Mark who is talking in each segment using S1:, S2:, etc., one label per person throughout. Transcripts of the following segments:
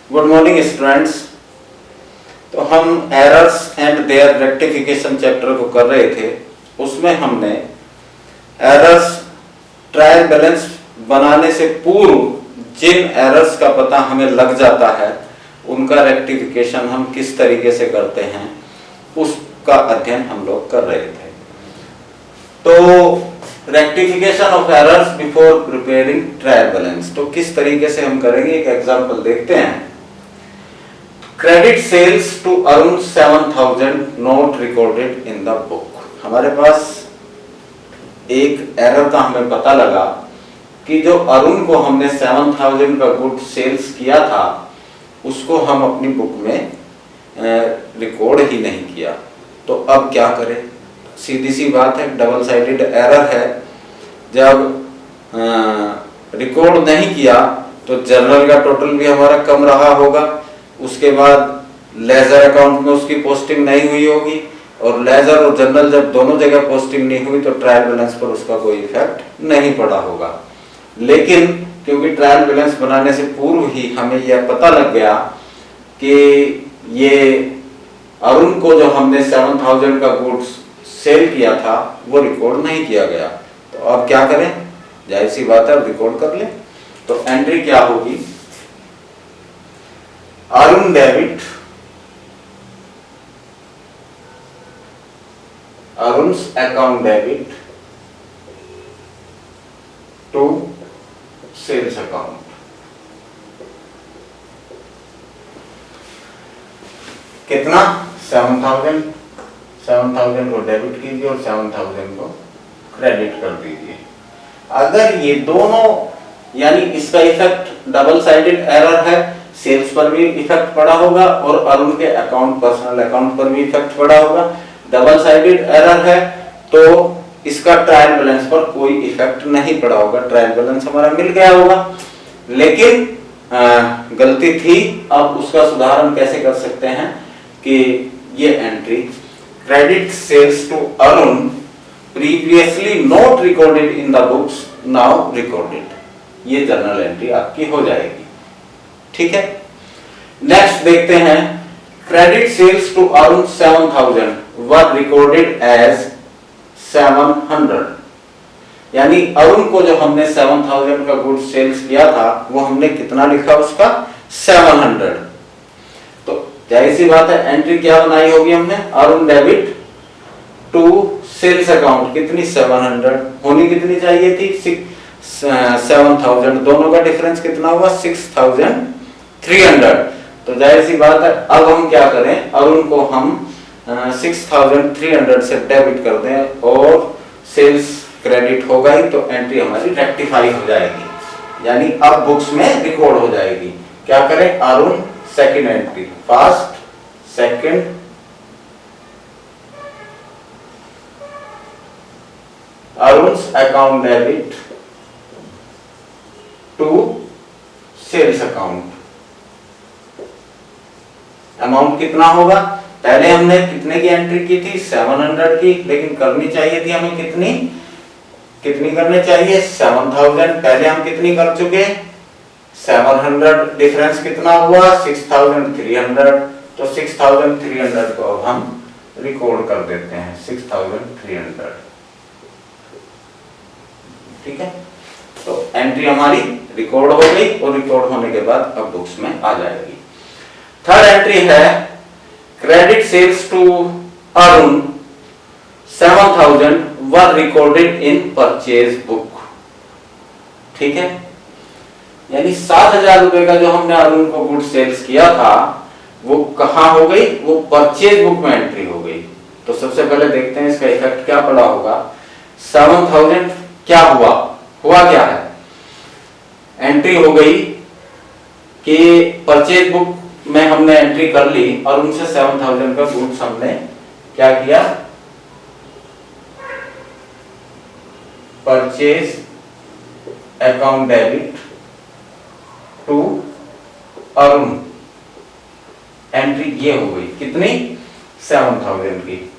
S1: Good morning students. तो हम errors and their rectification chapter को कर रहे थे। उसमें हमने एरर्स ट्रायल बैलेंस बनाने से पूर्व जिन एरर्स का पता हमें लग जाता है उनका रेक्टिफिकेशन हम किस तरीके से करते हैं उसका अध्ययन हम लोग कर रहे थे। तो rectification of errors before preparing trial balance तो किस तरीके से हम करेंगे, एक एग्जांपल देखते हैं। Credit sales to Arun 7000 not recorded in the book. हमारे पास एक एरर का हमें पता लगा कि जो अरुण को हमने 7000 का गुड सेल्स किया था उसको हम अपनी बुक में रिकॉर्ड ही नहीं किया। तो अब क्या करें? सीधी सी बात है, डबल साइडेड एरर है। जब रिकॉर्ड नहीं किया तो जर्नल का टोटल भी हमारा कम रहा होगा, उसके बाद लेजर अकाउंट में उसकी पोस्टिंग नहीं हुई होगी, और लेजर और जर्नल जब दोनों जगह पोस्टिंग नहीं हुई तो ट्रायल बैलेंस पर उसका कोई इफेक्ट नहीं पड़ा होगा। लेकिन क्योंकि ट्रायल बैलेंस बनाने से पूर्व ही हमें यह पता लग गया कि ये अरुण को जो हमने 7000 का गुड्स सेल किया था वो रिकॉर्ड नहीं किया गया, तो अब क्या करें? जाहिर सी बात है, रिकॉर्ड कर ले। तो एंट्री क्या होगी? Arun debit Arun's account debit to sales account। कितना? 7000 को डेबिट कीजिए और 7000 को क्रेडिट कर दीजिए। अगर ये दोनों, यानी इसका इफेक्ट डबल साइडेड एरर है, सेल्स पर भी इफेक्ट पड़ा होगा और अरुण के अकाउंट, पर्सनल अकाउंट पर भी इफेक्ट पड़ा होगा। डबल साइडेड एरर है तो इसका ट्रायल बैलेंस पर कोई इफेक्ट नहीं पड़ा होगा, ट्रायल बैलेंस हमारा मिल गया होगा। लेकिन गलती थी, अब उसका सुधार हम कैसे कर सकते हैं कि ये entry credit sales to Arun previously not recorded in the books now recorded, ये जर्नल एंट्री आपकी हो जाएगी। ठीक है, नेक्स्ट देखते हैं। Credit sales to Arun 7000 were recorded as 700, यानी अरुण को जो हमने 7000 का गुड सेल्स किया था वो हमने कितना लिखा उसका? 700। तो जाहिर सी बात है, एंट्री क्या बनाई होगी हमने? Arun debit to sales account कितनी? 700 होनी कितनी चाहिए थी? 7000, दोनों का डिफरेंस कितना हुआ? 6300। तो जाहिर सी बात है, अब हम क्या करें? अरुण को हम 6300 से डेबिट कर दें और सेल्स क्रेडिट हो गई तो एंट्री हमारी रेक्टिफाई हो जाएगी, यानी अब बुक्स में रिकॉर्ड हो जाएगी। क्या करें? Arun second entry, first second Arun's account debit to sales account. Amount कितना होगा? पहले हमने कितने की एंट्री की थी? 700 की, लेकिन करनी चाहिए थी हमें कितनी करनी चाहिए? 7000। पहले हम कितनी कर चुके? 700, डिफरेंस कितना हुआ? 6300। तो 6300 को अब हम रिकॉर्ड कर देते हैं, 6300। ठीक है, तो एंट्री हमारी रिकॉर्ड हो गई और रिकॉर्ड होने के बाद अब बुक्स में आ जाएगी। थर्ड एंट्री है credit sales to Arun 7000 were recorded in purchase book। ठीक है, यानी 7000 रुपए का जो हमने अरुण को गुड सेल्स किया था वो कहां हो गई? वो परचेज बुक में एंट्री हो गई। तो सबसे पहले देखते हैं इसका इफेक्ट क्या पड़ा होगा। 7000 क्या हुआ क्या है? एंट्री हो गई कि परचेज बुक में हमने एंट्री कर ली और उनसे 7000 का गुड्स हमने क्या किया? Purchase account debit to Arun, entry ये हो गई कितनी? 7000 की।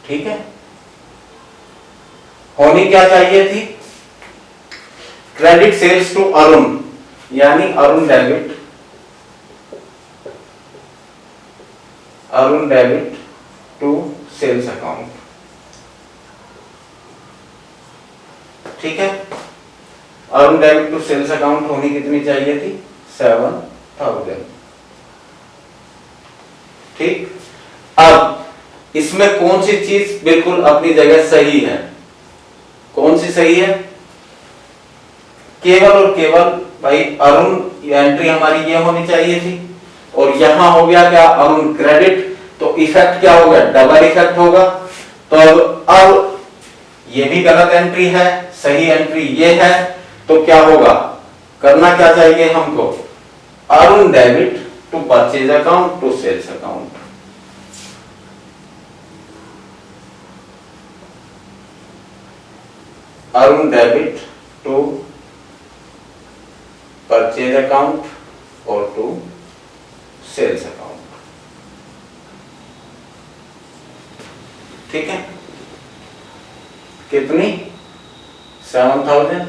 S1: ठीक है, होनी क्या चाहिए थी? क्रेडिट सेल्स टू अरुण, यानी Arun debit Arun debit to sales account. ठीक है, Arun debit to sales account होनी कितनी चाहिए थी? 7,000। ठीक, अब इसमें कौन सी चीज बिल्कुल अपनी जगह सही है? कौन सी सही है? केवल और केवल भाई अरुण एंट्री हमारी ये होनी चाहिए थी, और यहां हो गया क्या? अरुण क्रेडिट, तो इफेक्ट क्या होगा? डबल इफेक्ट होगा। तो अब ये भी गलत एंट्री है, सही एंट्री ये है, तो क्या होगा? करना क्या चाहिए हमको? Arun debit to purchase account to sales account. Arun debit to purchase account और टू सेल्स अकाउंट। ठीक है, कितनी? 7,000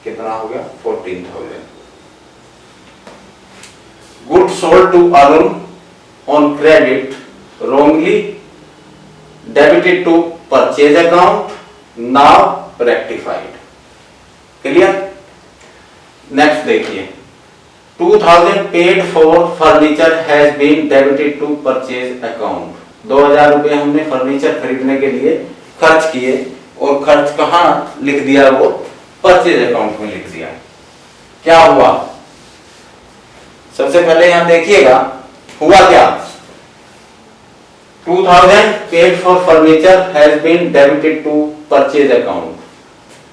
S1: कितना हो गया? 14,000। Good sold to Arun on credit wrongly debited to purchase account, now rectified। Clear? Next देखिए, 2,000 paid for furniture has been debited to purchase account. 2,000 रुपए हमने फर्नीचर खरीदने के लिए खर्च किए, और खर्च कहां लिख दिया? वो परचेज अकाउंट में लिख दिया। क्या हुआ? सबसे पहले यहां देखिएगा हुआ क्या? 2,000 paid for furniture has been debited to purchase account.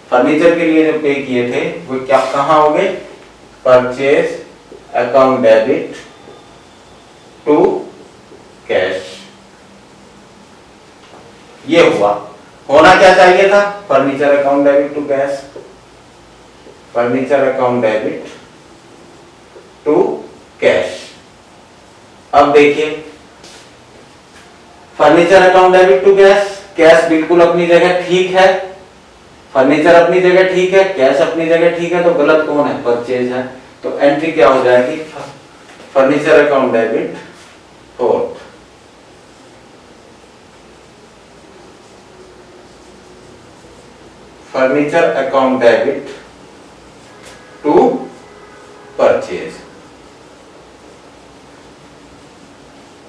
S1: Furniture के लिए जो पे किए थे वो क्या कहां हो गए? Purchase account debit to cash. ये हुआ। होना क्या चाहिए था? Furniture account debit to cash, furniture account debit to cash. अब देखिए, furniture account debit to cash, cash बिल्कुल अपनी जगह ठीक है, फर्नीचर अपनी जगह ठीक है, कैश अपनी जगह ठीक है, तो गलत कौन है? परचेज है। तो एंट्री क्या हो जाएगी? Furniture account debit fourth, furniture account debit to purchase,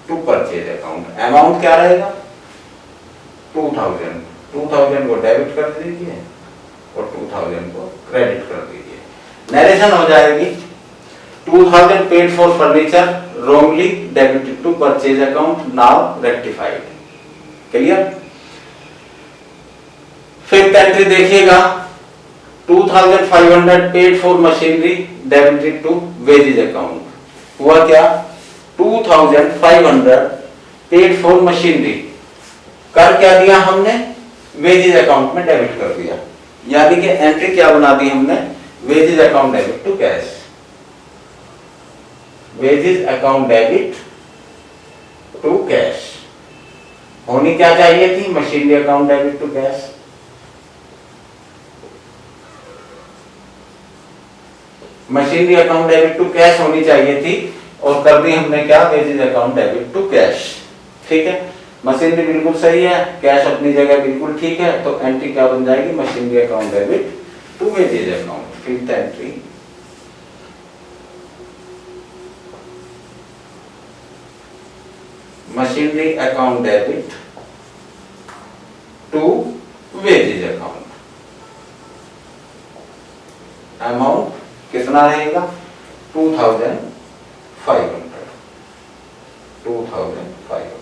S1: to purchase account. Amount क्या रहेगा? 2,000। 2,000 को डेबिट कर दीजिए और 2,000 को क्रेडिट कर दीजिए। नरेशन हो जाएगी 2,000 paid for furniture wrongly debited to purchase account, now rectified। Clear? Fifth entry देखिएगा, 2,500 paid for machinery debited to wages account. हुआ क्या? 2,500 पेड फॉर मशीनरी कर क्या दिया हमने? वेजेज अकाउंट में डेबिट कर दिया, यानी कि एंट्री क्या बना दी हमने? Wages account debit to cash, wages account debit to cash. होनी क्या चाहिए थी? Machinery account debit to cash. Machinery account debit to cash होनी चाहिए थी, और कर दी हमने क्या? Wages account debit to cash. ठीक है, मशीनरी बिल्कुल सही है, कैश अपनी जगह बिल्कुल ठीक है, तो एंट्री क्या बन जाएगी? Machinery account debit to wages account. Fifth entry, machinery account debit to wages account. Amount कितना रहेगा? 2,500। 2,500।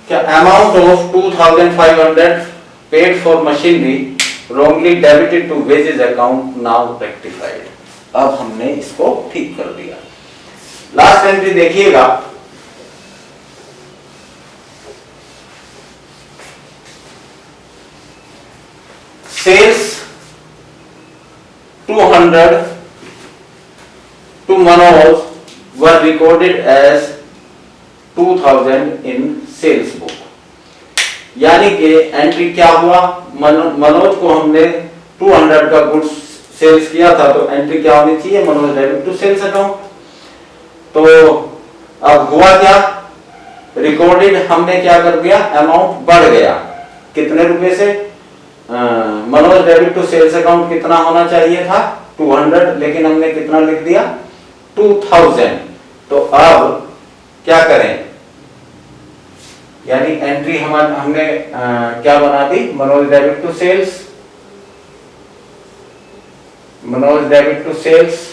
S1: क्या amount of 2,500 paid for machinery wrongly debited to wages account, now rectified। अब हमने इसको ठीक कर दिया। लास्ट एंट्री देखिएगा, sales 200 to Manoj were recorded as 2,000 in sales book. यानी कि एंट्री क्या हुआ? मनोज को हमने 200 का गुड्स सेल्स किया था तो एंट्री क्या होनी चाहिए, Manoj debit to sales account. तो अब हुआ क्या, रिकॉर्डेड हमने क्या कर दिया, अमाउंट बढ़ गया कितने रुपए से, Manoj debit to sales account कितना होना चाहिए था 200, लेकिन हमने कितना लिख दिया 2000। तो अब क्या करें, यानी एंट्री हमने क्या बना दी, Manoj debit to sales, Manoj debit to sales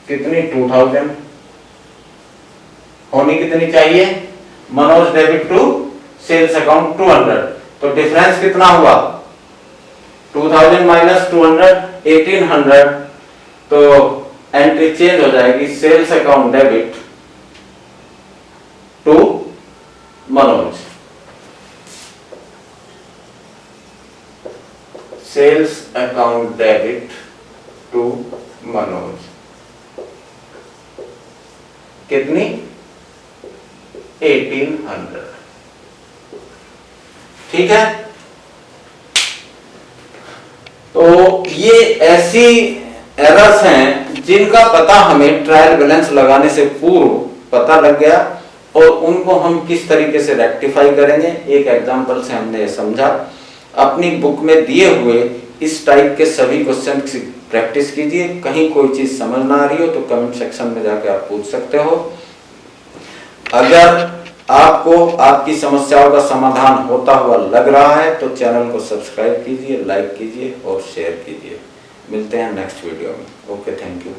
S1: कितनी 2000 होनी कितनी चाहिए, Manoj debit to sales account 200। तो डिफरेंस कितना हुआ 2000 माइनस 200 1800। तो एंट्री चेंज हो जाएगी, sales account debit to Manoj, sales account debit to Manoj कितनी 1800। ठीक है, तो ये ऐसी एरर्स हैं जिनका पता हमें ट्रायल बैलेंस लगाने से पूर्व पता लग गया और उनको हम किस तरीके से रेक्टिफाई करेंगे एक एग्जांपल से हमने समझा। अपनी बुक में दिए हुए इस टाइप के सभी क्वेश्चन की प्रैक्टिस कीजिए। कहीं कोई चीज समझ ना आ रही हो तो कमेंट सेक्शन में जाके आप पूछ सकते हो। अगर आपको आपकी समस्याओं का समाधान होता हुआ लग रहा है तो चैनल को सब्सक्राइब कीजिए, लाइक कीजिए और शेयर कीजिए। मिलते हैं नेक्स्ट वीडियो में। Okay, thank you.